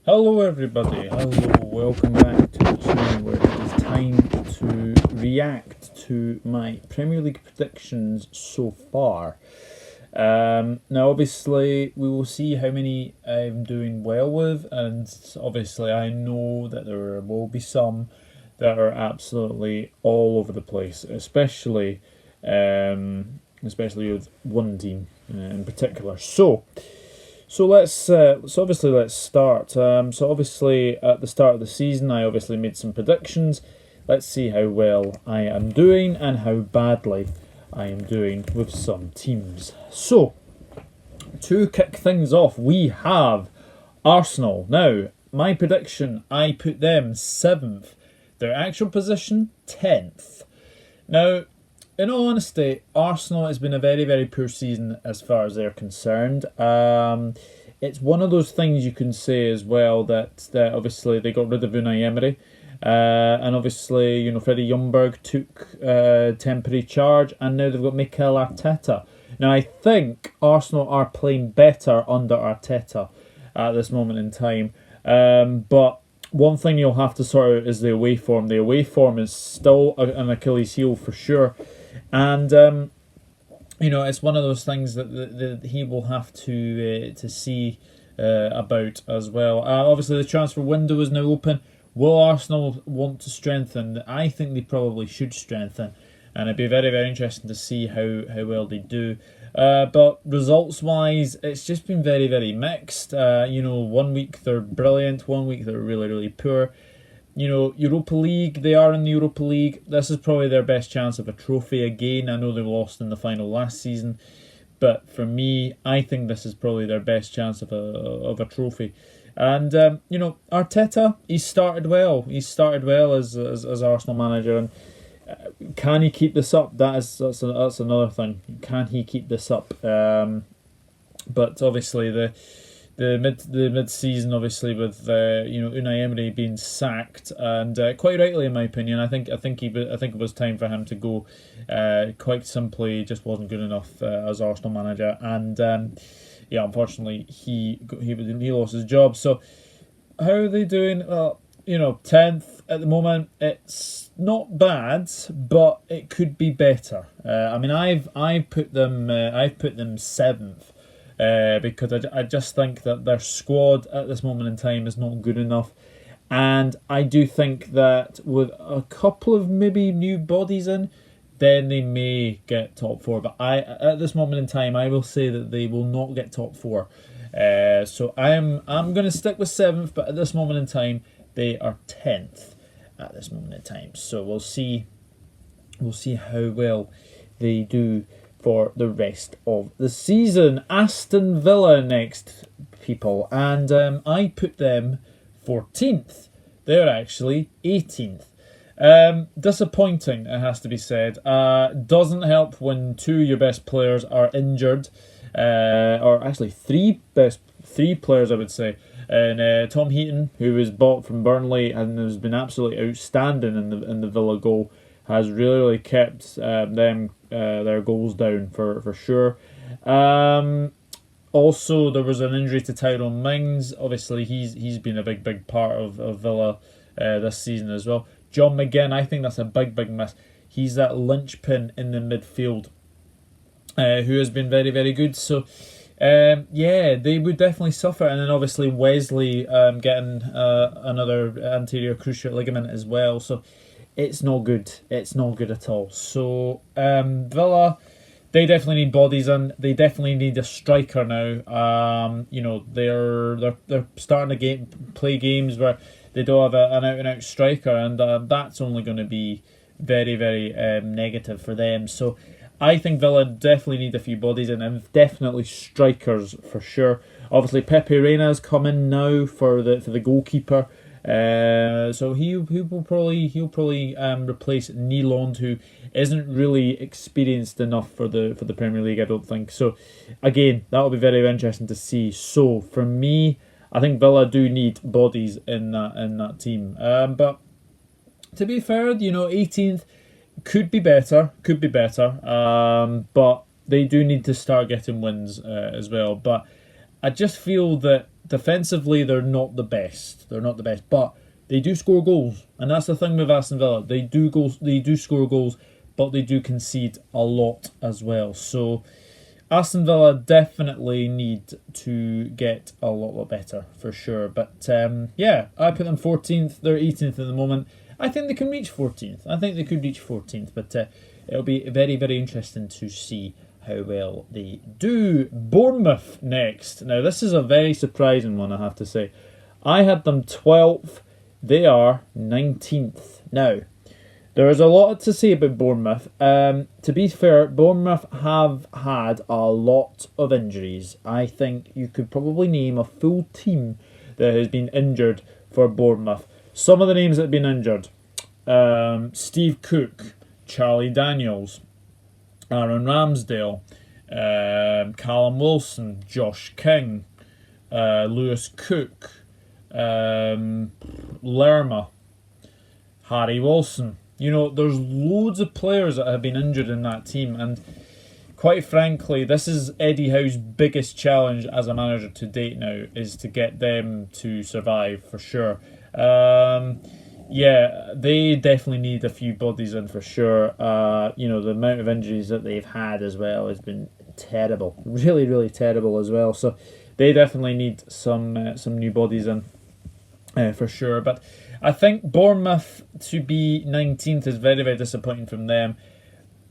Hello everybody, hello, welcome back to the channel where it is time to react to my Premier League predictions so far. Now obviously we will see how many I'm doing well with, and obviously I know that there will be some that are absolutely all over the place, especially with one team in particular. So let's let's start. So obviously at the start of the season, I obviously made some predictions. Let's see how well I am doing and how badly I am doing with some teams. So to kick things off, we have Arsenal. Now, my prediction, I put them 7th. Their actual position, 10th. Now, in all honesty, Arsenal has been a very, very poor season as far as they're concerned. It's one of those things you can say as well that obviously they got rid of Unai Emery. And obviously, Freddie Ljungberg took temporary charge, and now they've got Mikel Arteta. Now, I think Arsenal are playing better under Arteta at this moment in time. But one thing you'll have to sort out is the away form. The away form is still an Achilles heel for sure. And it's one of those things that he will have to see about as well. Obviously, the transfer window is now open. Will Arsenal want to strengthen? I think they probably should strengthen, and it'd be very, very interesting to see how well they do. But results-wise, it's just been very, very mixed. 1 week they're brilliant, 1 week they're really, really poor. Europa League, they are in the Europa League. This is probably their best chance of a trophy again. I know they lost in the final last season, but for me, I think this is probably their best chance of a trophy. And Arteta, he started well. He started well as Arsenal manager, and can he keep this up? That's another thing. Can he keep this up? But obviously the mid season, obviously with Unai Emery being sacked, and quite rightly in my opinion, I think it was time for him to go. Quite simply, just wasn't good enough as Arsenal manager, and unfortunately he lost his job. So how are they doing? Well, 10th at the moment. It's not bad, but it could be better. I've put them 7th. Because I just think that their squad at this moment in time is not good enough, and I do think that with a couple of maybe new bodies in, then they may get top 4. But at this moment in time, I will say that they will not get top 4. So I'm going to stick with 7th, but at this moment in time, they are 10th at this moment in time. So we'll see how well they do for the rest of the season. Aston Villa next, people, and I put them 14th. They're actually 18th. Disappointing, it has to be said. Doesn't help when 2 of your best players are injured, or actually 3 players, I would say. And Tom Heaton, who was bought from Burnley and has been absolutely outstanding in the Villa goal, has really kept their goals down for sure. Also, there was an injury to Tyrone Mings. Obviously, he's been a big part of Villa this season as well. John McGinn, I think that's a big miss. He's that linchpin in the midfield who has been very, very good. So, they would definitely suffer. And then obviously Wesley getting another anterior cruciate ligament as well. So it's not good. It's not good at all. So Villa, they definitely need bodies in. They definitely need a striker now. They're starting to play games where they don't have an out-and-out striker, and that's only going to be very, very negative for them. So I think Villa definitely need a few bodies in, and definitely strikers for sure. Obviously, Pepe Reina's coming now for the goalkeeper. So he'll probably replace Nyland, who isn't really experienced enough for the Premier League, I don't think. So again, that'll be very interesting to see. So for me, I think Villa do need bodies in that team. But to be fair, 18th could be better. But they do need to start getting wins as well. But I just feel that defensively they're not the best. They're not the best, but they do score goals, and that's the thing with Aston Villa. They do goals. They do score goals, but they do concede a lot as well. So Aston Villa definitely need to get a lot better for sure. But yeah, I put them 14th. They're 18th at the moment. I think they can reach 14th. I think they could reach 14th, but it'll be very interesting to see how well they do. Bournemouth next. Now this is a very surprising one, I have to say. I had them 12th. They are 19th. Now, there is a lot to say about Bournemouth. To be fair, Bournemouth have had a lot of injuries. I think you could probably name a full team that has been injured for Bournemouth. Some of the names that have been injured. Steve Cook, Charlie Daniels, Aaron Ramsdale, Callum Wilson, Josh King, Lewis Cook, Lerma, Harry Wilson. You know, there's loads of players that have been injured in that team, and quite frankly, this is Eddie Howe's biggest challenge as a manager to date now, is to get them to survive for sure. Yeah, they definitely need a few bodies in for sure. You know, the amount of injuries that they've had as well has been terrible, really terrible as well. So they definitely need some new bodies in for sure. But I think Bournemouth to be 19th is very disappointing from them.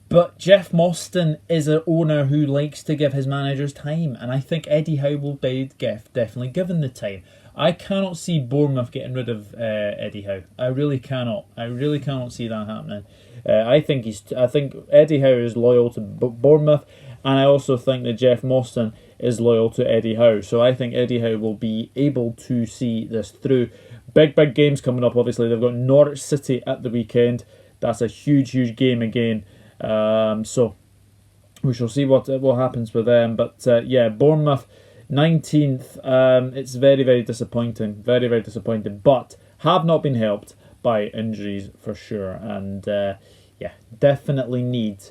But Jeff Mostyn is an owner who likes to give his managers time, and I think Eddie Howe will be definitely given the time. I cannot see Bournemouth getting rid of Eddie Howe. I really cannot. I really cannot see that happening. I think Eddie Howe is loyal to Bournemouth, and I also think that Jeff Mostyn is loyal to Eddie Howe. So I think Eddie Howe will be able to see this through. Big games coming up. Obviously, they've got Norwich City at the weekend. That's a huge game again. So we shall see what happens with them. But yeah, Bournemouth 19th. It's very disappointing. Very disappointing. But have not been helped by injuries for sure. And yeah, definitely need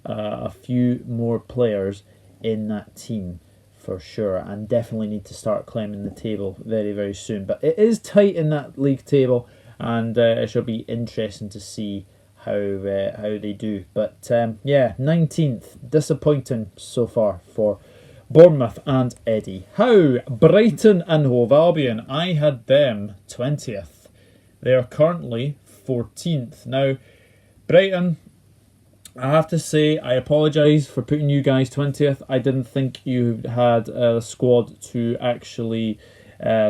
a few more players in that team for sure, and definitely need to start climbing the table very soon. But it is tight in that league table, and it shall be interesting to see how they do. But yeah, 19th, disappointing so far for Bournemouth and Eddie Howe. Brighton and Hove Albion, I had them 20th. They are currently 14th. Now, Brighton, I have to say, I apologise for putting you guys 20th. I didn't think you had a squad to actually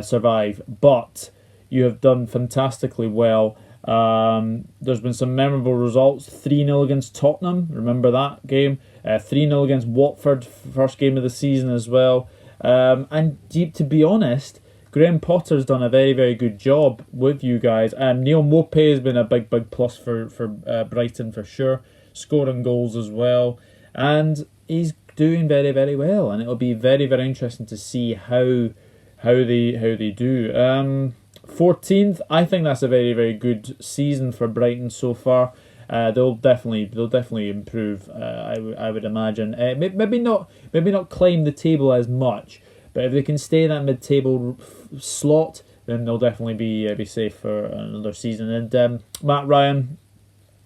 survive, but you have done fantastically well. There's been some memorable results. 3-0 against Tottenham, remember that game? 3-0 against Watford, first game of the season as well. And to be honest, Graham Potter's done a very good job with you guys. Neil Maupay has been a big plus for Brighton for sure, scoring goals as well, and he's doing very well. And it'll be very interesting to see how they do. 14th, I think that's a very good season for Brighton so far. They'll definitely improve. I would imagine. Maybe not climb the table as much, but if they can stay in that mid-table slot, then they'll definitely be safe for another season. And Matt Ryan,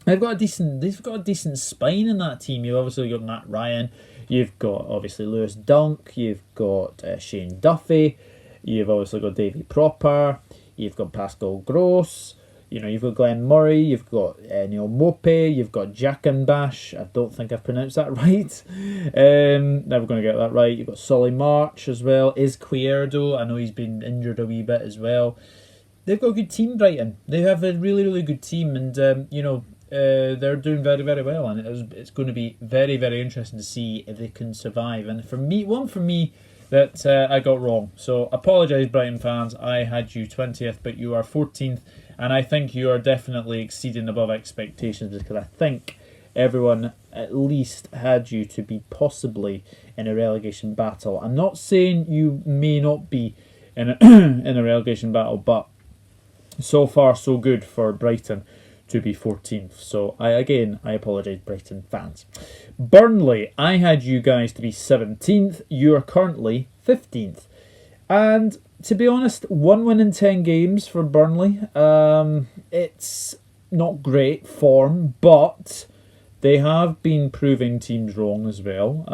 they've got a decent spine in that team. You've obviously got Matt Ryan. You've got obviously Lewis Dunk. You've got Shane Duffy. You've obviously got Davy Proper. You've got Pascal Gross. You know, you've got Glenn Murray. You've got Neil Maupay. You've got Jakenbash. I don't think I've pronounced that right. Never going to get that right. You've got Solly March as well. Izquierdo. I know he's been injured a wee bit as well. They've got a good team, Brighton. They have a really good team, and you know, they're doing very well. And it's going to be very interesting to see if they can survive. And for me, that I got wrong. So apologise, Brighton fans. I had you 20th, but you are 14th. And I think you are definitely exceeding above expectations, because I think everyone at least had you to be possibly in a relegation battle. I'm not saying you may not be in a relegation battle, but so far so good for Brighton to be 14th. So I apologise, Brighton fans. Burnley, I had you guys to be 17th. You are currently 15th. And to be honest, 1 win in 10 games for Burnley. It's not great form, but they have been proving teams wrong as well.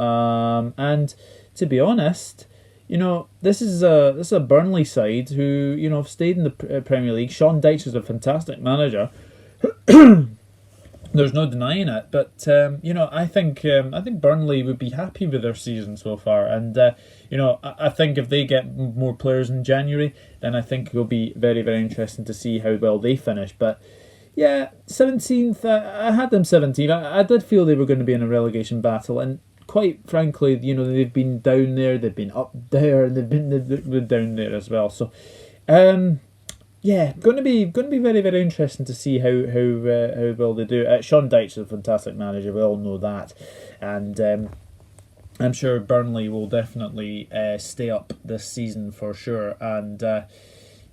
And to be honest, this is a Burnley side who have stayed in the Premier League. Sean Dyche is a fantastic manager. There's no denying it, but I think Burnley would be happy with their season so far, and I think if they get more players in January, then I think it will be very, very interesting to see how well they finish. But yeah, 17th, I had them 17th. I did feel they were going to be in a relegation battle, and quite frankly, they've been down there, they've been up there, and they've been down there as well. So, yeah, going to be very, very interesting to see how well they do. Sean Dyche is a fantastic manager. We all know that, and I'm sure Burnley will definitely stay up this season for sure. And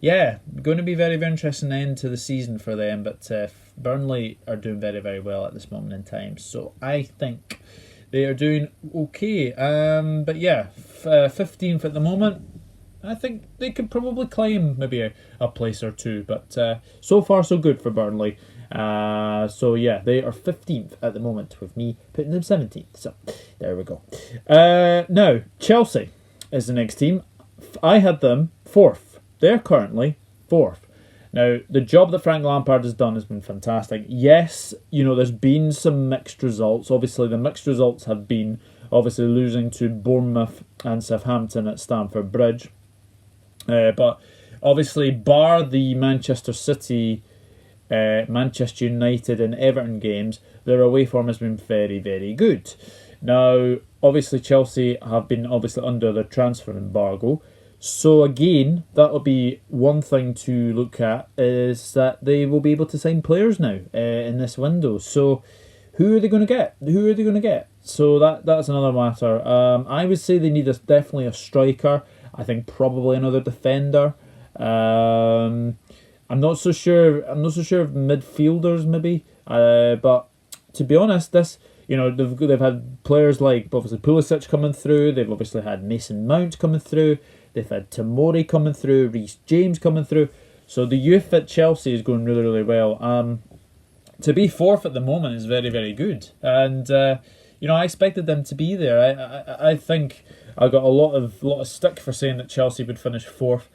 yeah, going to be very, very interesting end to the season for them. But Burnley are doing very, very well at this moment in time, so I think they are doing okay. But yeah, 15th at the moment. I think they could probably climb maybe a place or two, but so far so good for Burnley. So yeah, they are 15th at the moment, with me putting them 17th. So there we go. Now, Chelsea is the next team. I had them 4th. They're currently 4th. Now, the job that Frank Lampard has done has been fantastic. Yes, there's been some mixed results. Obviously, the mixed results have been obviously losing to Bournemouth and Southampton at Stamford Bridge. But obviously, bar the Manchester City, Manchester United and Everton games, their away form has been very, very good. Now, obviously, Chelsea have been under the transfer embargo. So again, that'll be one thing to look at, is that they will be able to sign players now in this window. So who are they going to get? So that's another matter. I would say they need definitely a striker. I think probably another defender. I'm not so sure of midfielders maybe. But to be honest, they've had players like obviously Pulisic coming through. They've obviously had Mason Mount coming through. They've had Tomori coming through, Reece James coming through. So the youth at Chelsea is going really, really well. To be 4th at the moment is very, very good. And I expected them to be there. I think I got a lot of stick for saying that Chelsea would finish 4th.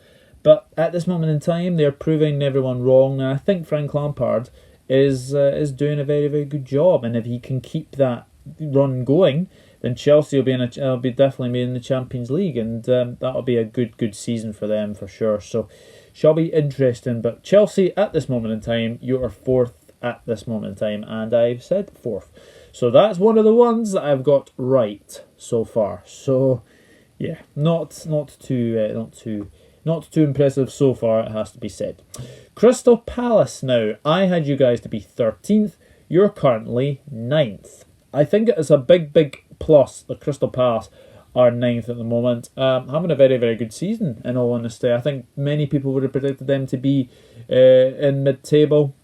But at this moment in time, they're proving everyone wrong. And I think Frank Lampard is doing a very, very good job. And if he can keep that run going, then Chelsea will be definitely in the Champions League, and that'll be a good season for them for sure. So, shall be interesting. But Chelsea at this moment in time, you are 4th at this moment in time, and I've said 4th. So that's one of the ones that I've got right so far. So, yeah, not too impressive so far, it has to be said. Crystal Palace now. I had you guys to be 13th. You're currently 9th. I think it's a big plus that Crystal Palace are 9th at the moment. Having a very, very good season, in all honesty. I think many people would have predicted them to be in mid-table.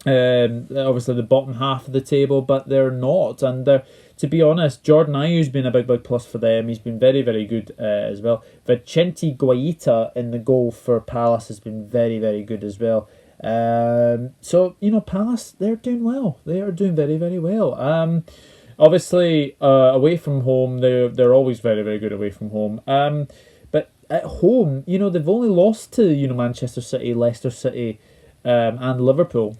Obviously the bottom half of the table, but they're not. And to be honest, Jordan Ayew's been a big plus for them. He's been very, very good as well. Vicente Guaita in the goal for Palace has been very, very good as well. So Palace, they're doing well. They are doing very, very well. Obviously, away from home, they're always very, very good away from home. But at home, they've only lost to Manchester City, Leicester City, and Liverpool.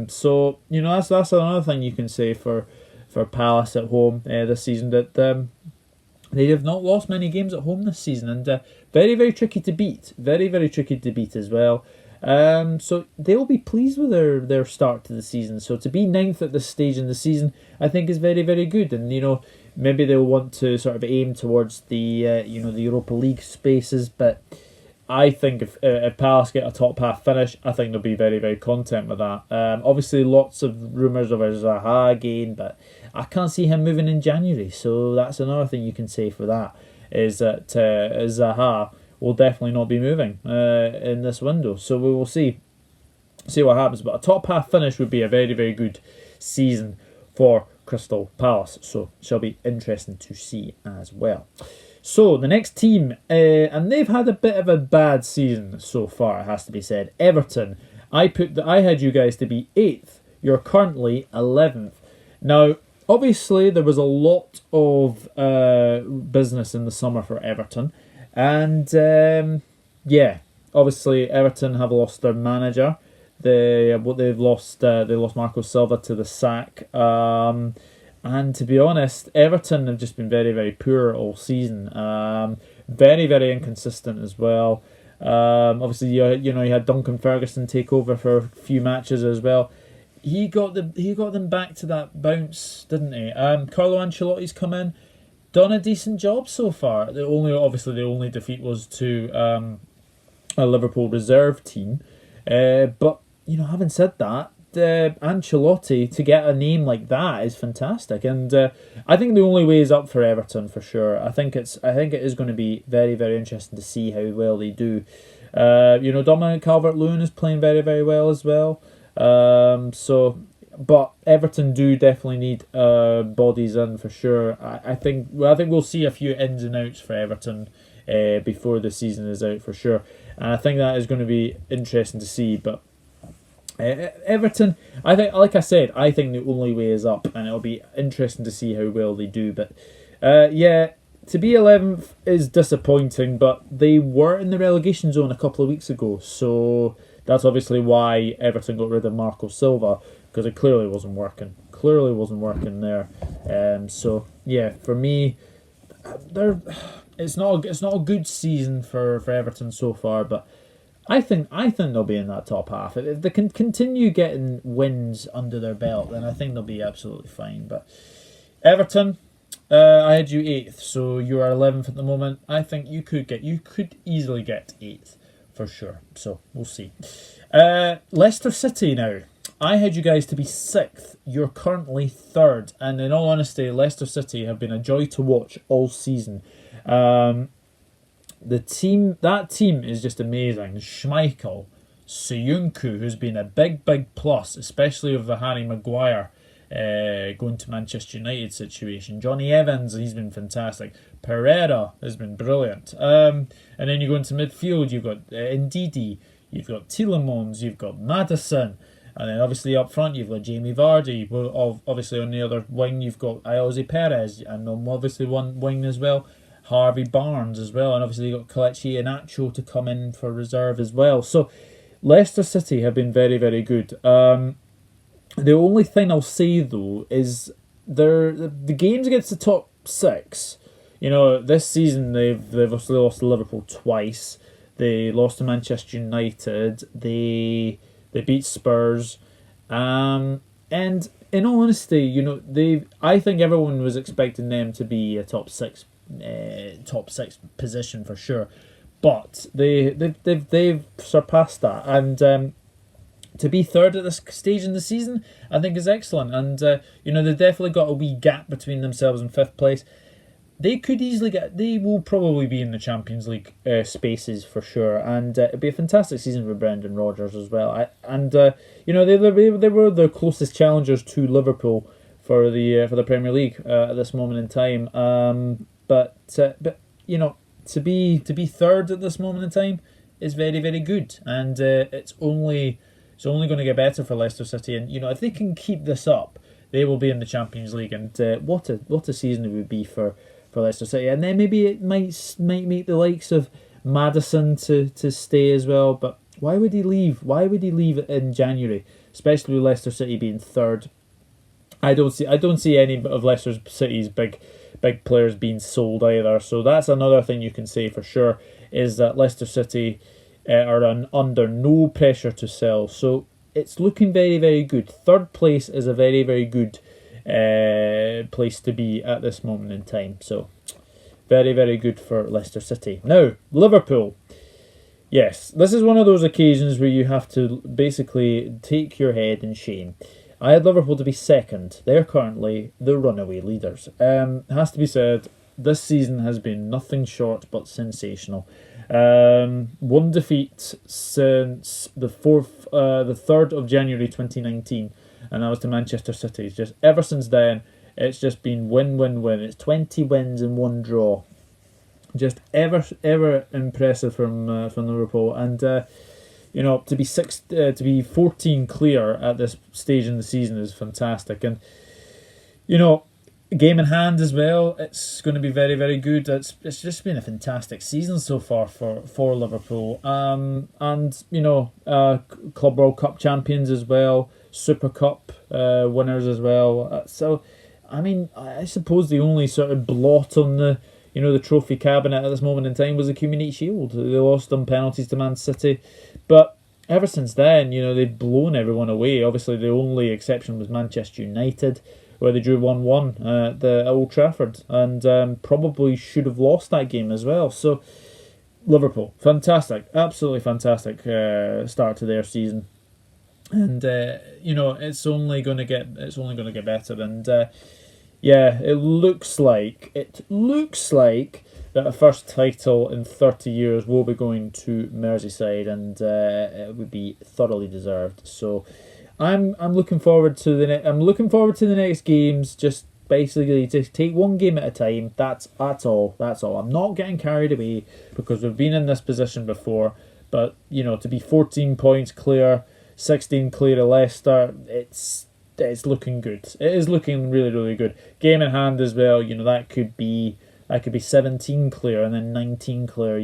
So that's another thing you can say for Palace at home this season, that they have not lost many games at home this season, and very, very tricky to beat. Very, very tricky to beat as well. So they'll be pleased with their start to the season. So to be 9th at this stage in the season, I think is very, very good. And maybe they'll want to sort of aim towards the the Europa League spaces. But I think if Palace get a top half finish, I think they'll be very, very content with that. Obviously, lots of rumours of Zaha again, but I can't see him moving in January. So that's another thing you can say for that, is that Zaha will definitely not be moving in this window. So we will see what happens. But a top half finish would be a very, very good season for Crystal Palace. So shall be interesting to see as well. So the next team, and they've had a bit of a bad season so far, it has to be said. Everton. I had you guys to be 8th. You're currently 11th. Now, obviously, there was a lot of business in the summer for Everton, and yeah, obviously Everton have lost their manager. They've lost Marco Silva to the sack. And to be honest, Everton have just been very, very poor all season. Very, very inconsistent as well. Obviously, you had Duncan Ferguson take over for a few matches as well. He got them back to that bounce, didn't he? Carlo Ancelotti's come in, done a decent job so far. The only defeat was to a Liverpool reserve team. But having said that, Ancelotti, to get a name like that is fantastic, and I think the only way is up for Everton for sure. I think it is going to be very, very interesting to see how well they do. Dominic Calvert-Lewin is playing very, very well as well. But Everton do definitely need bodies in for sure. I think we'll see a few ins and outs for Everton before the season is out for sure, and I think that is going to be interesting to see. But Everton, I think, like I said, I think the only way is up, and it'll be interesting to see how well they do. But to be 11th is disappointing, but they were in the relegation zone a couple of weeks ago, so that's obviously why Everton got rid of Marco Silva, because it clearly wasn't working. Clearly wasn't working there. So yeah, for me, it's not a good season for Everton so far, but I think they'll be in that top half. If they can continue getting wins under their belt, then I think they'll be absolutely fine. But Everton, I had you 8th, so you are 11th at the moment. I think you could easily get 8th for sure. So we'll see. Leicester City now. I had you guys to be 6th. You're currently 3rd, and in all honesty, Leicester City have been a joy to watch all season. That team is just amazing. Schmeichel, Soyuncu, who's been a big, big plus, especially with the Harry Maguire going to Manchester United situation. Johnny Evans, he's been fantastic. Pereira has been brilliant. And then you go into midfield, you've got Ndidi, you've got Tielemans, you've got Maddison, and then obviously up front you've got Jamie Vardy. Obviously on the other wing you've got Jose Perez, and on obviously one wing as well, Harvey Barnes as well, and obviously you've got Kelechi Iheanacho to come in for reserve as well. So Leicester City have been very, very good. The only thing I'll say though is the games against the top 6. This season they've obviously lost to Liverpool twice. They lost to Manchester United. They beat Spurs, and in all honesty, I think everyone was expecting them to be a top six position for sure, but they've surpassed that, and to be 3rd at this stage in the season, I think is excellent. And they've definitely got a wee gap between themselves and 5th place. They will probably be in the Champions League spaces for sure, and it'd be a fantastic season for Brendan Rodgers as well. They were the closest challengers to Liverpool for the Premier League at this moment in time. But to be 3rd at this moment in time is very, very good, and it's only going to get better for Leicester City. And if they can keep this up, they will be in the Champions League. And what a season it would be for Leicester City. And then maybe it might make the likes of Maddison to stay as well. But why would he leave? Why would he leave in January, especially with Leicester City being 3rd? I don't see any of Leicester City's big players being sold either. So that's another thing you can say for sure, is that Leicester City are under no pressure to sell. So it's looking very, very good. 3rd place is a very, very good place to be at this moment in time. So very, very good for Leicester City. Now, Liverpool. Yes, this is one of those occasions where you have to basically take your head in shame. I had Liverpool to be 2nd. They're currently the runaway leaders. Has to be said, this season has been nothing short but sensational. One defeat since the 3rd of January 2019, and that was to Manchester City. It's just ever since then, it's just been win, win, win. It's 20 wins and 1 draw. Just ever impressive from Liverpool, and to be 14 clear at this stage in the season is fantastic, and you know. Game in hand as well. It's going to be very, very good. It's just been a fantastic season so far for Liverpool. Club World Cup champions as well, Super Cup winners as well. I suppose the only sort of blot on the trophy cabinet at this moment in time was the Community Shield. They lost on penalties to Man City, but ever since then, they've blown everyone away. Obviously, the only exception was Manchester United, where they drew 1-1 at Old Trafford, and probably should have lost that game as well. So Liverpool, fantastic, absolutely fantastic start to their season, and it's only going to get better. And it looks like that a first title in 30 years will be going to Merseyside, and it would be thoroughly deserved. So. I'm looking forward to the next games. Just basically to take one game at a time. That's all. I'm not getting carried away because we've been in this position before. But to be 14 points clear, 16 clear of Leicester, it's looking good. It is looking really, really good. Game in hand as well. That could be 17 clear and then 19 clear.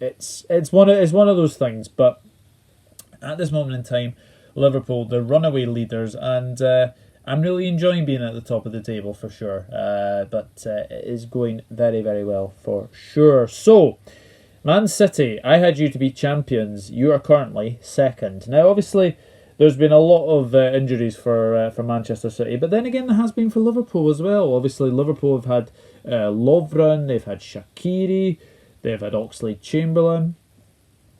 It's one of those things. But at this moment in time, Liverpool, the runaway leaders, and I'm really enjoying being at the top of the table for sure. But it is going very, very well for sure. So, Man City, I had you to be champions. You are currently second. Now, obviously, there's been a lot of injuries for Manchester City, but then again, there has been for Liverpool as well. Obviously, Liverpool have had Lovren, they've had Shaqiri, they've had Oxlade-Chamberlain,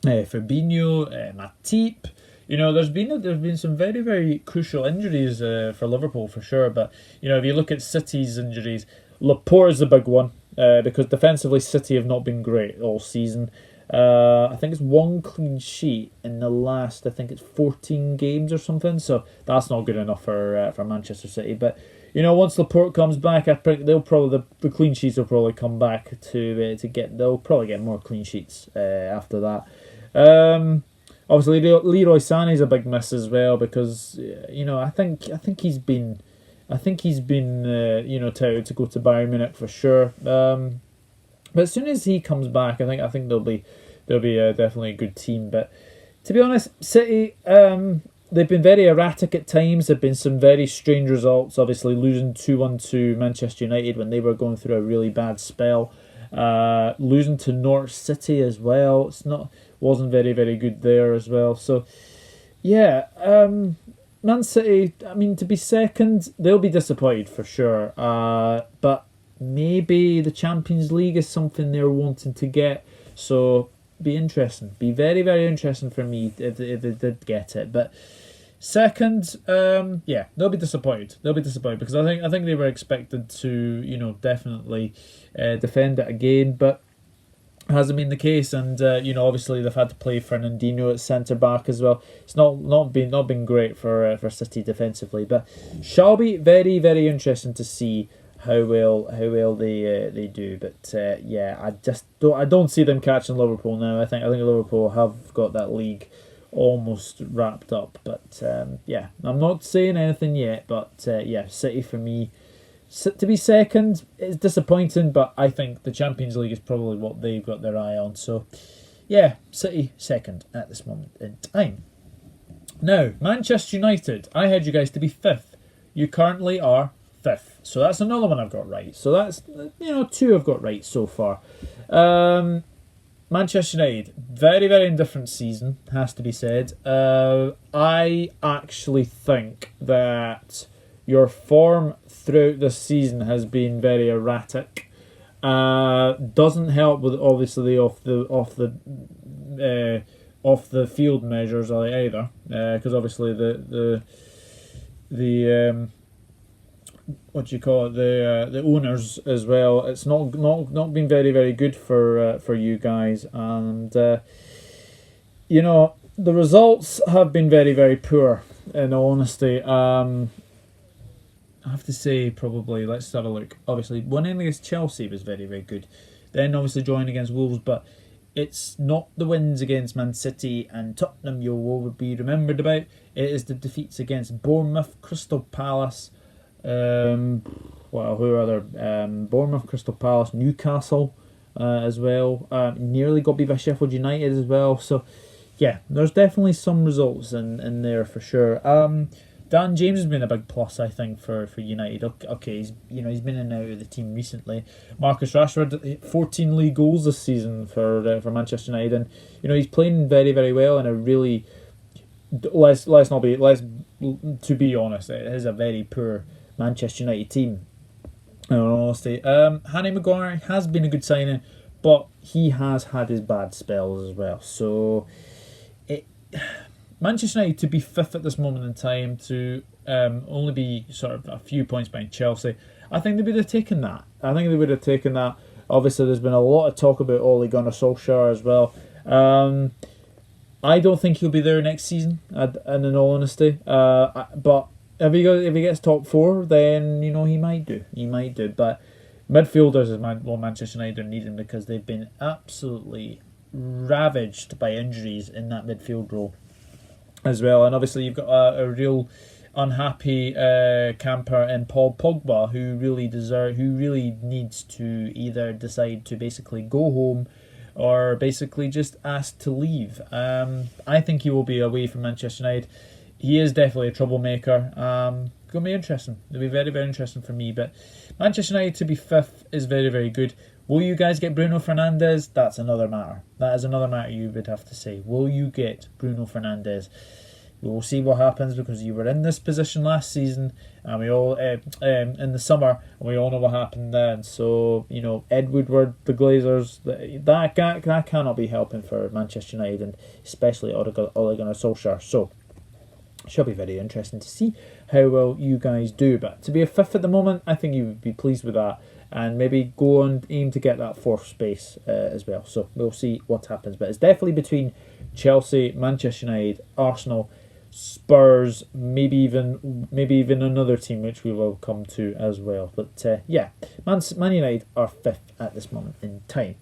Fabinho, Matip. There's been some very, very crucial injuries for Liverpool for sure. But if you look at City's injuries, Laporte is the big one because defensively City have not been great all season. I think it's one clean sheet in the last 14 games or something. So that's not good enough for Manchester City. But once Laporte comes back, I think the clean sheets will probably come back they'll probably get more clean sheets after that. Obviously, Leroy Sané's a big miss as well because I think he's been touted to go to Bayern Munich for sure. But as soon as he comes back, I think they'll be definitely a good team. But to be honest, City they've been very erratic at times. There've been some very strange results. Obviously, losing 2-1 to Manchester United when they were going through a really bad spell. Losing to Norwich City as well. Wasn't very, very good there as well. So, yeah, Man City, to be second, they'll be disappointed for sure. But maybe the Champions League is something they're wanting to get. So, be interesting. Be very, very interesting for me if they did get it. But second, they'll be disappointed. Because I think they were expected to, definitely defend it again. But hasn't been the case, and obviously they've had to play Fernandinho at centre back as well. It's not been great for City defensively, but shall be very, very interesting to see how well they do. But I don't see them catching Liverpool now. I think Liverpool have got that league almost wrapped up. But I'm not saying anything yet. But City for me. To be second is disappointing, but I think the Champions League is probably what they've got their eye on. So, City second at this moment in time. Now, Manchester United, I had you guys to be fifth. You currently are fifth. So that's another one I've got right. So that's, two I've got right so far. Manchester United, very, very indifferent season, has to be said. I actually think that your form throughout this season has been very erratic. Doesn't help with obviously off the field measures either, because obviously the what do you call it, the owners as well. It's not been very, very good for you guys, and the results have been very, very poor. In all honesty, I have to say, probably, let's have a look. Obviously, winning against Chelsea was very, very good. then obviously drawing against Wolves, but it's not the wins against Man City and Tottenham you will be remembered about. It is the defeats against Bournemouth, Crystal Palace, who are there? Bournemouth, Crystal Palace, Newcastle as well. Nearly got beat by Sheffield United as well. So, yeah, there's definitely some results in there for sure. Dan James has been a big plus, I think, for United. Okay, he's been in and out of the team recently. Marcus Rashford, 14 league goals this season for Manchester United, and he's playing very, very well in a really. To be honest, it is a very poor Manchester United team. In all honesty, Harry Maguire has been a good signing, but he has had his bad spells as well. So, Manchester United to be fifth at this moment in time, to only be sort of a few points behind Chelsea, I think they would have taken that. Obviously, there's been a lot of talk about Ole Gunnar Solskjaer as well. I don't think he'll be there next season, and in all honesty. But if he gets top four, then he might do. But midfielders is what Manchester United are needing, because they've been absolutely ravaged by injuries in that midfield role as well. And obviously you've got a real unhappy camper in Paul Pogba, who really needs to either decide to basically go home or basically just ask to leave. I think he will be away from Manchester United. He is definitely a troublemaker. Going to be interesting. It'll be very, very interesting for me. But Manchester United to be fifth is very, very good. Will you guys get Bruno Fernandes? That's another matter. That is another matter you would have to say. Will you get Bruno Fernandes? We'll see what happens, because you were in this position last season, and we all in the summer, and we all know what happened then. So Ed Woodward, the Glazers, that cannot be helping for Manchester United, and especially Ole Gunnar Solskjaer. So it should be very interesting to see how well you guys do. But to be a fifth at the moment, I think you would be pleased with that, and maybe go and aim to get that fourth space as well. So we'll see what happens. But it's definitely between Chelsea, Manchester United, Arsenal, Spurs, maybe even another team which we will come to as well. But Man United are fifth at this moment in time.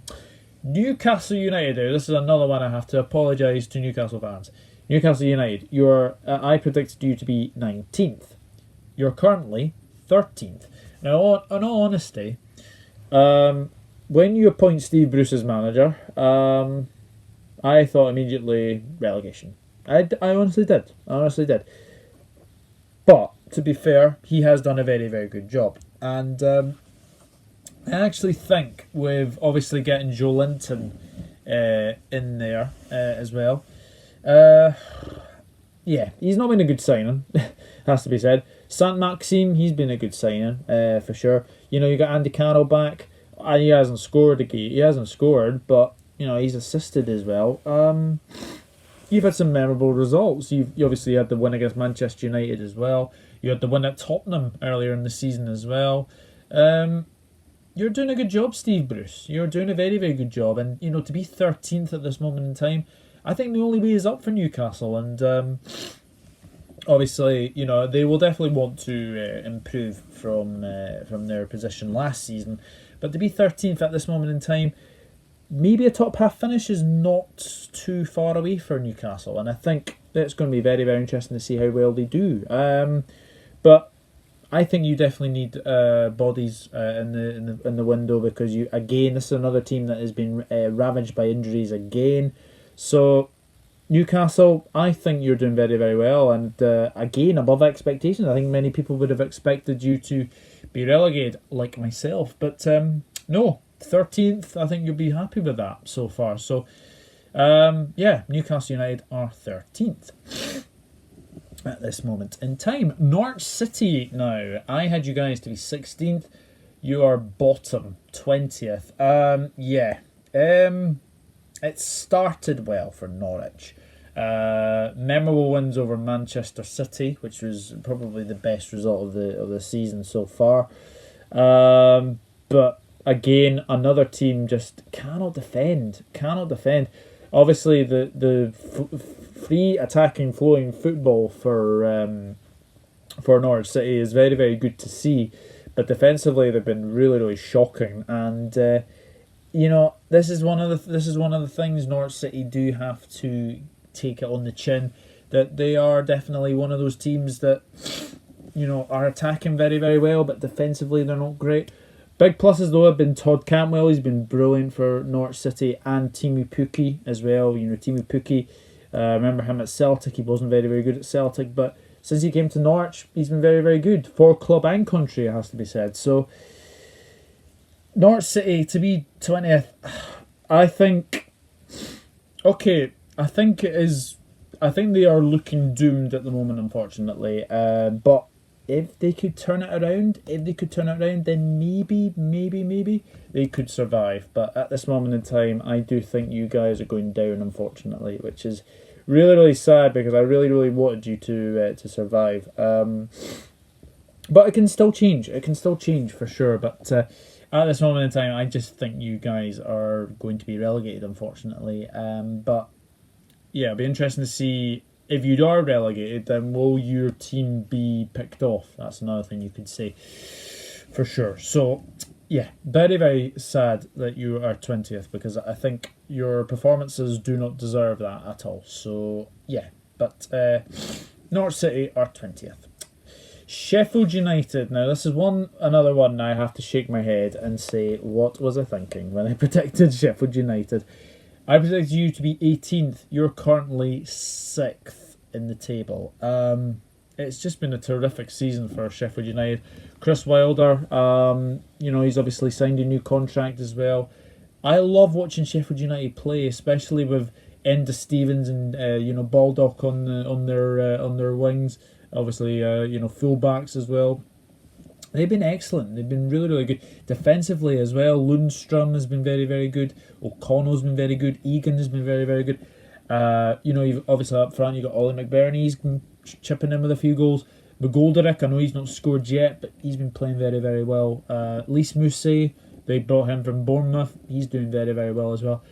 Newcastle United, this is another one I have to apologise to Newcastle fans. Newcastle United, I predicted you to be 19th. You're currently 13th. Now, in all honesty, when you appoint Steve Bruce as manager, I thought immediately relegation. I honestly did. But, to be fair, he has done a very, very good job. And I actually think with obviously getting Joe Linton in there as well, he's not been a good signing, has to be said. Saint-Maxime, he's been a good signing for sure. You got Andy Carroll back, and he hasn't scored, but he's assisted as well. You've had some memorable results. You obviously had the win against Manchester United as well. You had the win at Tottenham earlier in the season as well. You're doing a good job, Steve Bruce. You're doing a very, very good job. And, to be 13th at this moment in time, I think the only way is up for Newcastle. And obviously, they will definitely want to improve from their position last season. But to be 13th at this moment in time, maybe a top half finish is not too far away for Newcastle, and I think it's going to be very, very interesting to see how well they do. But I think you definitely need bodies in the window, because this is another team that has been ravaged by injuries again. So Newcastle, I think you're doing very, very well, and again above expectations. I think many people would have expected you to be relegated, like myself, but no. 13th, I think you'll be happy with that so far. So, Newcastle United are 13th at this moment in time. Norwich City now. I had you guys to be 16th. You are bottom, 20th. It started well for Norwich. Memorable wins over Manchester City, which was probably the best result of the season so far. But again, another team just cannot defend. Obviously, the free attacking, flowing football for Norwich City is very, very good to see. But defensively, they've been really, really shocking. And this is one of the things Norwich City do have to take it on the chin, that they are definitely one of those teams that are attacking very, very well, but defensively they're not great. Big pluses though have been Todd Cantwell. He's been brilliant for Norwich City, and Timu Pukki as well. Timu Pukki, remember him at Celtic. He wasn't very, very good at Celtic, but since he came to Norwich, he's been very, very good for club and country, it has to be said. So Norwich City to be 20th, I think it is. I think they are looking doomed at the moment, unfortunately. But if they could turn it around, then maybe they could survive. But at this moment in time, I do think you guys are going down, unfortunately, which is really, really sad, because I really, really wanted you to survive. But it can still change. It can still change for sure. But at this moment in time, I just think you guys are going to be relegated, unfortunately. But yeah, it'll be interesting to see, if you are relegated, then will your team be picked off? That's another thing you could say for sure. So yeah, very, very sad that you are 20th, because I think your performances do not deserve that at all. So yeah, but Norwich City are 20th. Sheffield United. Now this is another one I have to shake my head and say, what was I thinking when I predicted Sheffield United? I predicted you to be 18th. You're currently 6th in the table. It's just been a terrific season for Sheffield United. Chris Wilder, he's obviously signed a new contract as well. I love watching Sheffield United play, especially with Enda Stevens and Baldock on their wings. Obviously, fullbacks as well. They've been excellent. They've been really, really good. Defensively as well, Lundstrom has been very, very good. O'Connell's been very good. Egan has been very, very good. You've obviously up front, you've got Ollie McBurney. He's been chipping in with a few goals. McGoldrick, I know he's not scored yet, but he's been playing very, very well. Lys Mousset, they brought him from Bournemouth. He's doing very, very well as well.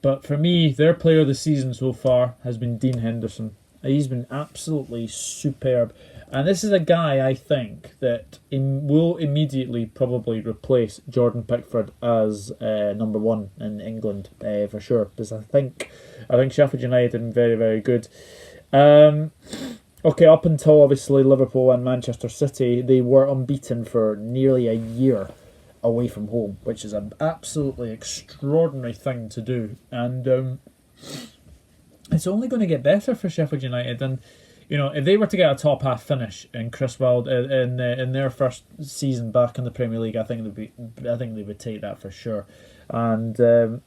But for me, their player of the season so far has been Dean Henderson. He's been absolutely superb. And this is a guy, I think, that will immediately probably replace Jordan Pickford as number one in England, for sure. Because I think Sheffield United have been very, very good. Up until obviously Liverpool and Manchester City, they were unbeaten for nearly a year away from home, which is an absolutely extraordinary thing to do. And it's only going to get better for Sheffield United. And if they were to get a top half finish in Chris Wilder in their first season back in the Premier League, I think they would take that for sure. And it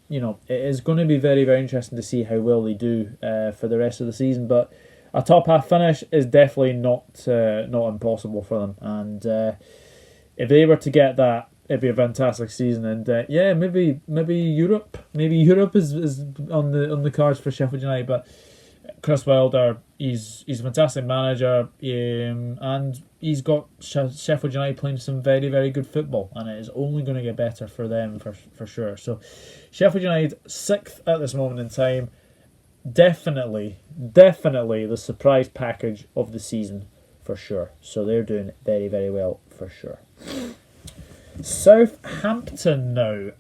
is going to be very, very interesting to see how well they do for the rest of the season. But a top half finish is definitely not impossible for them. And if they were to get that, it'd be a fantastic season. And maybe Europe is on the cards for Sheffield United. But Chris Wilder, he's a fantastic manager, and he's got Sheffield United playing some very, very good football, and it is only going to get better for them for sure. So Sheffield United 6th at this moment in time, definitely the surprise package of the season for sure. So they're doing very, very well for sure. Southampton now.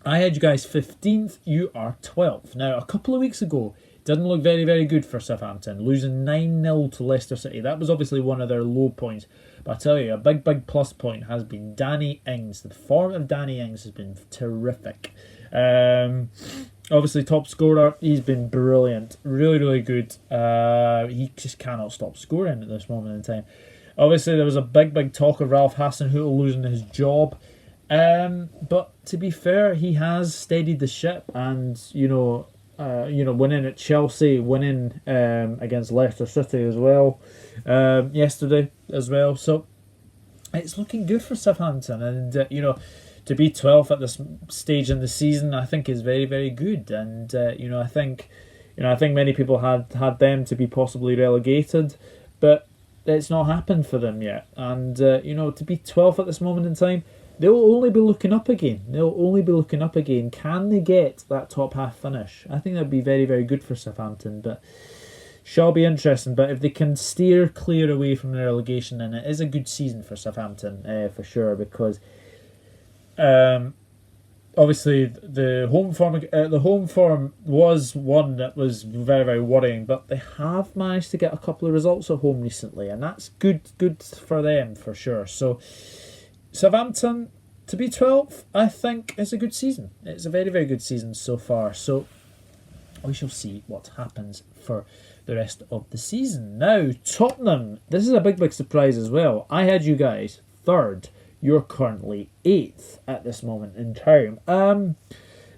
I had you guys 15th, you are 12th. Now, a couple of weeks ago, didn't look very, very good for Southampton, losing 9-0 to Leicester City. That was obviously one of their low points. But I tell you, a big, big plus point has been Danny Ings. The form of Danny Ings has been terrific. Obviously, top scorer, he's been brilliant. Really, really good. He just cannot stop scoring at this moment in time. Obviously, there was a big, big talk of Ralph Hasenhüttl losing his job. But to be fair, he has steadied the ship, and winning at Chelsea, winning against Leicester City as well yesterday as well. So it's looking good for Southampton, and to be 12th at this stage in the season, I think is very, very good. And I think many people had them to be possibly relegated, but it's not happened for them yet. And to be 12th at this moment in time, they'll only be looking up again. Can they get that top half finish? I think that'd be very, very good for Southampton, but shall be interesting. But if they can steer clear away from the relegation, then it is a good season for Southampton for sure, because obviously the home form was one that was very, very worrying, but they have managed to get a couple of results at home recently, and that's good for them for sure. So Southampton to be 12th, I think, is a good season. It's a very, very good season so far. So we shall see what happens for the rest of the season. Now, Tottenham. This is a big, big surprise as well. I had you guys third. You're currently 8th at this moment in time. Now,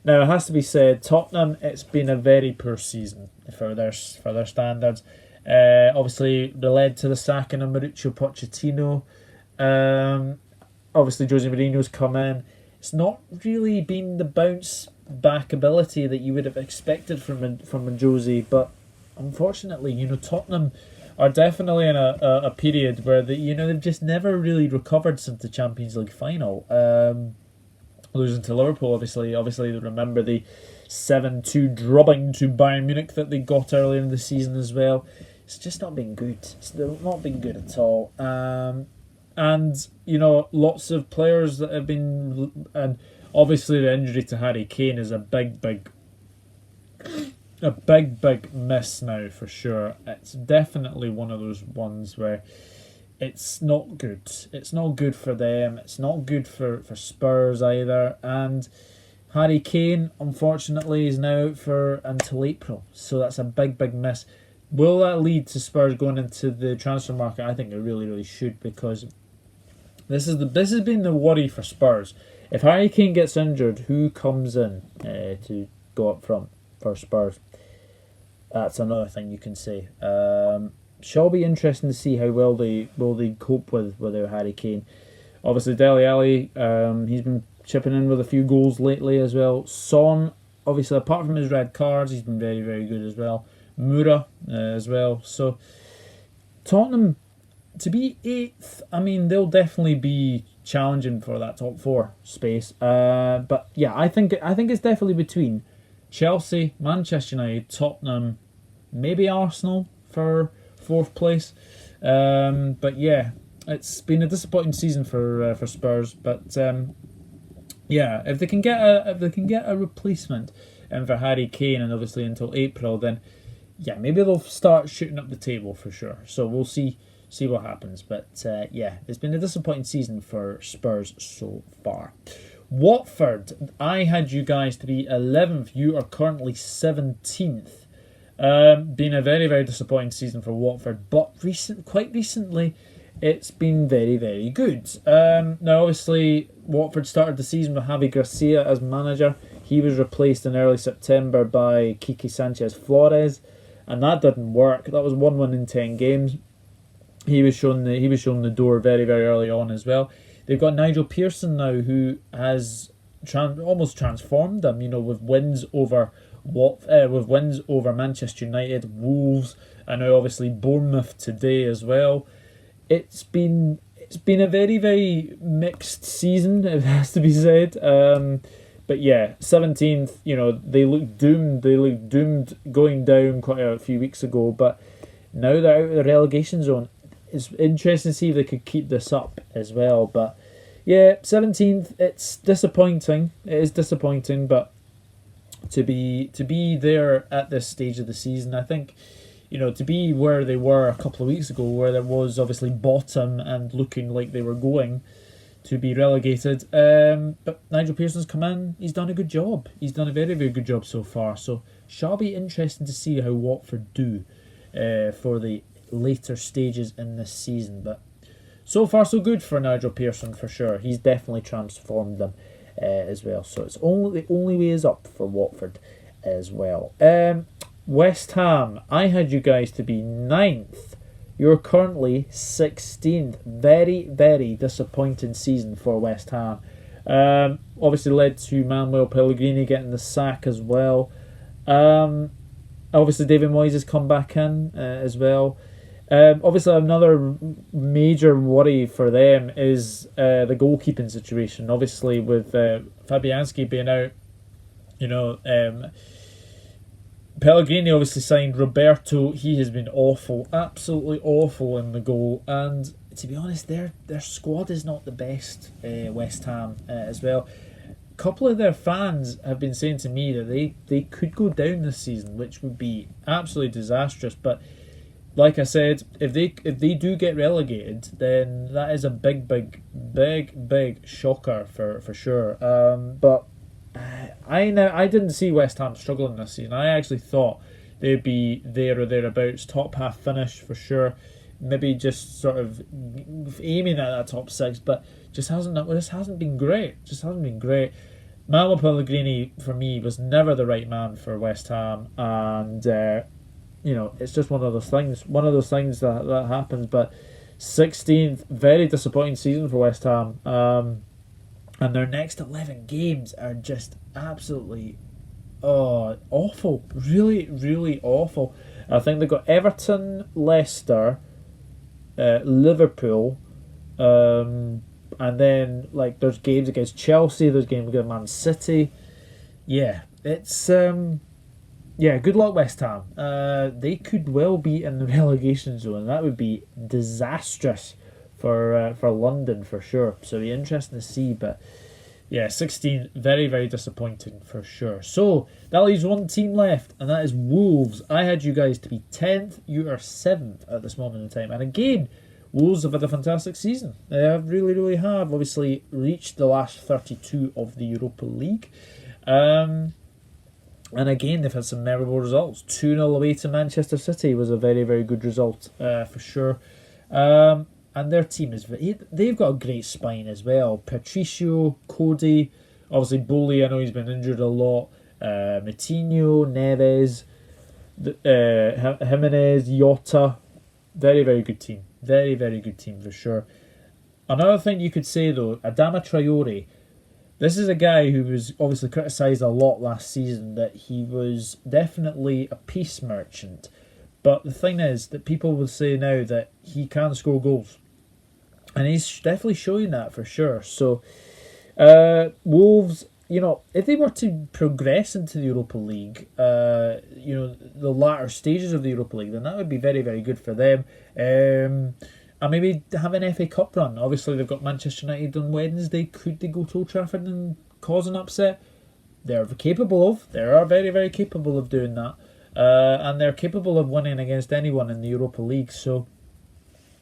it has to be said, Tottenham, it's been a very poor season for their standards. Obviously, they led to the sacking of Mauricio Pochettino. Obviously, Jose Mourinho's come in. It's not really been the bounce back ability that you would have expected from a Jose, but unfortunately, Tottenham are definitely in a period where they've just never really recovered since the Champions League final. Losing to Liverpool, obviously remember the 7-2 drubbing to Bayern Munich that they got earlier in the season as well. It's just not been good. It's not been good at all. And lots of players that have been, and obviously the injury to Harry Kane is a big miss now for sure. It's definitely one of those ones where it's not good. It's not good for them. It's not good for Spurs either. And Harry Kane, unfortunately, is now out until April. So that's a big miss. Will that lead to Spurs going into the transfer market? I think it really, really should, because this has been the worry for Spurs. If Harry Kane gets injured, who comes in to go up front for Spurs? That's another thing you can say. Shall be interesting to see how well they cope without Harry Kane. Obviously, Dele Alli, he's been chipping in with a few goals lately as well. Son, obviously, apart from his red cards, he's been very, very good as well. Moura as well. So Tottenham to be 8th, I mean, they'll definitely be challenging for that top 4 space. But yeah, I think it's definitely between Chelsea, Manchester United, Tottenham, maybe Arsenal for 4th place. But yeah, it's been a disappointing season for Spurs. But yeah, if they can get a replacement for Harry Kane, and obviously until April, then yeah, maybe they'll start shooting up the table for sure. So we'll see what happens. But yeah, it's been a disappointing season for Spurs so far. Watford, I had you guys to be 11th. You are currently 17th. Been a very, very disappointing season for Watford, but quite recently, it's been very, very good. Now, obviously, Watford started the season with Javi Gracia as manager. He was replaced in early September by Kiki Sanchez Flores, and that didn't work. That was 1-1 in 10 games. He was shown the door very, very early on as well. They've got Nigel Pearson now, who has almost transformed them. With wins over Manchester United, Wolves, and now obviously Bournemouth today as well. It's been a very, very mixed season, it has to be said. But yeah, 17th. They look doomed. They look doomed going down quite a few weeks ago. But now they're out of the relegation zone. It's interesting to see if they could keep this up as well. But yeah, 17th. It's disappointing. It is disappointing, but to be there at this stage of the season, I think, to be where they were a couple of weeks ago, where there was obviously bottom and looking like they were going to be relegated. But Nigel Pearson's come in. He's done a good job. He's done a very, very good job so far. So shall be interesting to see how Watford do for the later stages in this season. But so far so good for Nigel Pearson for sure. He's definitely transformed them as well. So it's the only way is up for Watford as well. West Ham, I had you guys to be 9th. You're currently 16th. Very, very disappointing season for West Ham. Obviously led to Manuel Pellegrini getting the sack as well. Obviously David Moyes has come back in as well. Obviously another major worry for them is the goalkeeping situation. Obviously with Fabianski being out, Pellegrini obviously signed Roberto. He has been awful, absolutely awful in the goal. And to be honest, their squad is not the best, West Ham as well. couple of their fans have been saying to me that they could go down this season, which would be absolutely disastrous. But like I said, if they do get relegated, then that is a big shocker for sure. But I didn't see West Ham struggling this season. I actually thought they'd be there or thereabouts, top half finish for sure. Maybe just sort of aiming at that top six, but this hasn't been great. Manuel Pellegrini for me was never the right man for West Ham, and it's just one of those things. That happens. But 16th, very disappointing season for West Ham. And their next 11 games are just absolutely awful. Really, really awful. I think they've got Everton, Leicester, Liverpool, and then there's games against Chelsea, there's games against Man City. Yeah, it's good luck West Ham. They could well be in the relegation zone. That would be disastrous for London for sure. So it'll be interesting to see, but yeah, 16, very, very disappointing for sure. So that leaves one team left, and that is Wolves. I had you guys to be 10th. You are 7th at this moment in time. And again, Wolves have had a fantastic season. They have really, really have. Obviously, reached the last 32 of the Europa League. And again, they've had some memorable results. 2-0 away to Manchester City was a very, very good result for sure. And their team they've got a great spine as well. Patricio, Cody, obviously Bowley, I know he's been injured a lot. Moutinho, Neves, Jimenez, Jota. Very, very good team. Very, very good team for sure. Another thing you could say though, Adama Traore. This is a guy who was obviously criticised a lot last season, that he was definitely a peace merchant. But the thing is that people will say now that he can score goals. And he's definitely showing that for sure. So, Wolves, if they were to progress into the Europa League, the latter stages of the Europa League, then that would be very, very good for them. And maybe have an FA Cup run. Obviously, they've got Manchester United on Wednesday. Could they go to Old Trafford and cause an upset? They are very, very capable of doing that. And they're capable of winning against anyone in the Europa League. So,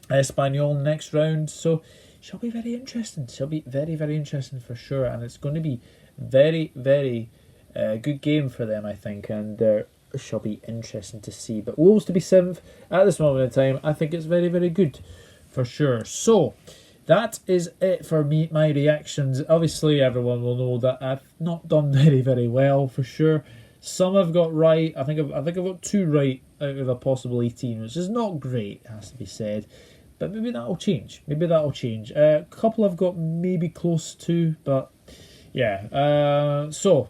Espanyol next round. So, shall be very interesting. Shall be very, very interesting for sure. And it's going to be very, very good game for them, I think. And shall be interesting to see. But Wolves to be 7th at this moment in time, I think it's very, very good for sure. So, that is it for me. My reactions. Obviously, everyone will know that I've not done very, very well for sure. Some I've got right. I think I've got 2 right out of a possible 18, which is not great, it has to be said. But maybe that'll change. A couple I've got maybe close to, but yeah. So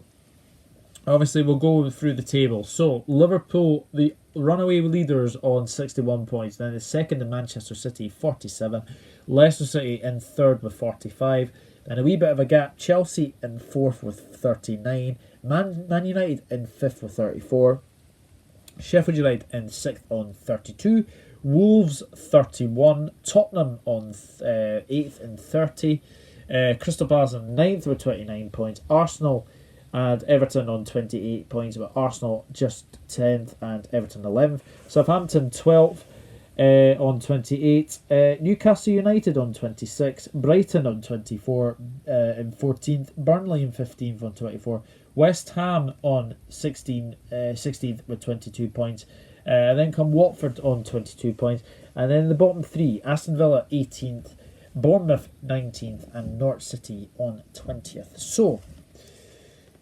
obviously we'll go through the table. So Liverpool, the runaway leaders on 61 points. Then the second in Manchester City, 47. Leicester City in third with 45. Then a wee bit of a gap. Chelsea in fourth with 39. Man United in 5th with 34. Sheffield United in 6th on 32. Wolves 31. Tottenham on 8th and 30. Crystal Palace in 9th with 29 points. Arsenal and Everton on 28 points, but Arsenal just 10th and Everton 11th. Southampton 12th on 28. Newcastle United on 26. Brighton on 24 in 14th. Burnley in 15th on 24. West Ham on 16th with 22 points. Then come Watford on 22 points. And then the bottom 3, Aston Villa 18th, Bournemouth 19th, and Norwich City on 20th. So,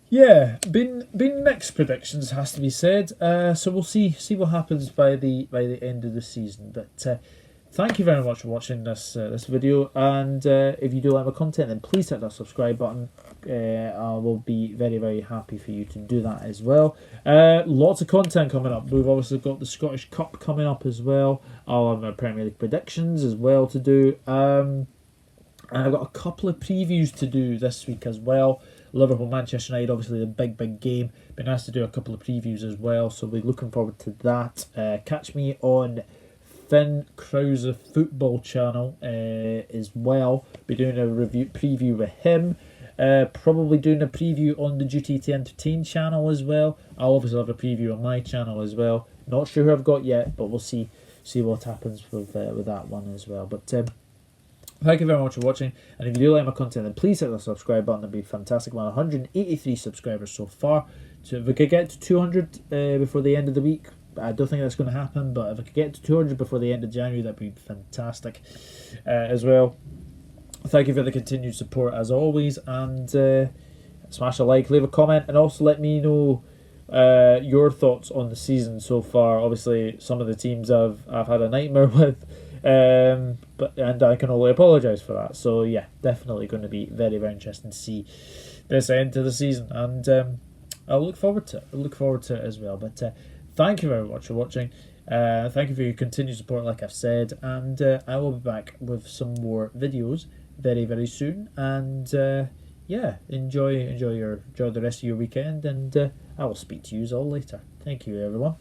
yeah, been mixed predictions, has to be said. So we'll see what happens by the end of the season. But thank you very much for watching this video. And if you do like my content, then please hit that subscribe button. I will be very, very happy for you to do that as well. Lots of content coming up. We've obviously got the Scottish Cup coming up as well. I'll have my Premier League predictions as well to do. And I've got a couple of previews to do this week as well. Liverpool, Manchester United, obviously the big game. Been asked to do a couple of previews as well, so we're looking forward to that. Catch me on Finn Krause Football channel as well. Be doing a preview with him. Probably doing a preview on the Duty to Entertain channel as well. I'll obviously have a preview on my channel as well. Not sure who I've got yet, but we'll see what happens with that one as well. But thank you very much for watching, and if you do like my content, then please hit the subscribe button. That'd be fantastic. Man, 183 subscribers so far. So if we could get to 200 before the end of the week, I don't think that's going to happen, but if I could get to 200 before the end of January, that'd be fantastic as well. Thank you for the continued support as always, and smash a like, leave a comment, and also let me know your thoughts on the season so far. Obviously, some of the teams I've had a nightmare with, and I can only apologise for that. So yeah, definitely going to be very, very interesting to see this end to the season, and I'll look forward to it. I'll look forward to it as well. But thank you very much for watching. Thank you for your continued support, like I've said, and I will be back with some more videos very, very soon. And yeah, enjoy the rest of your weekend, and I will speak to you all later. Thank you, everyone.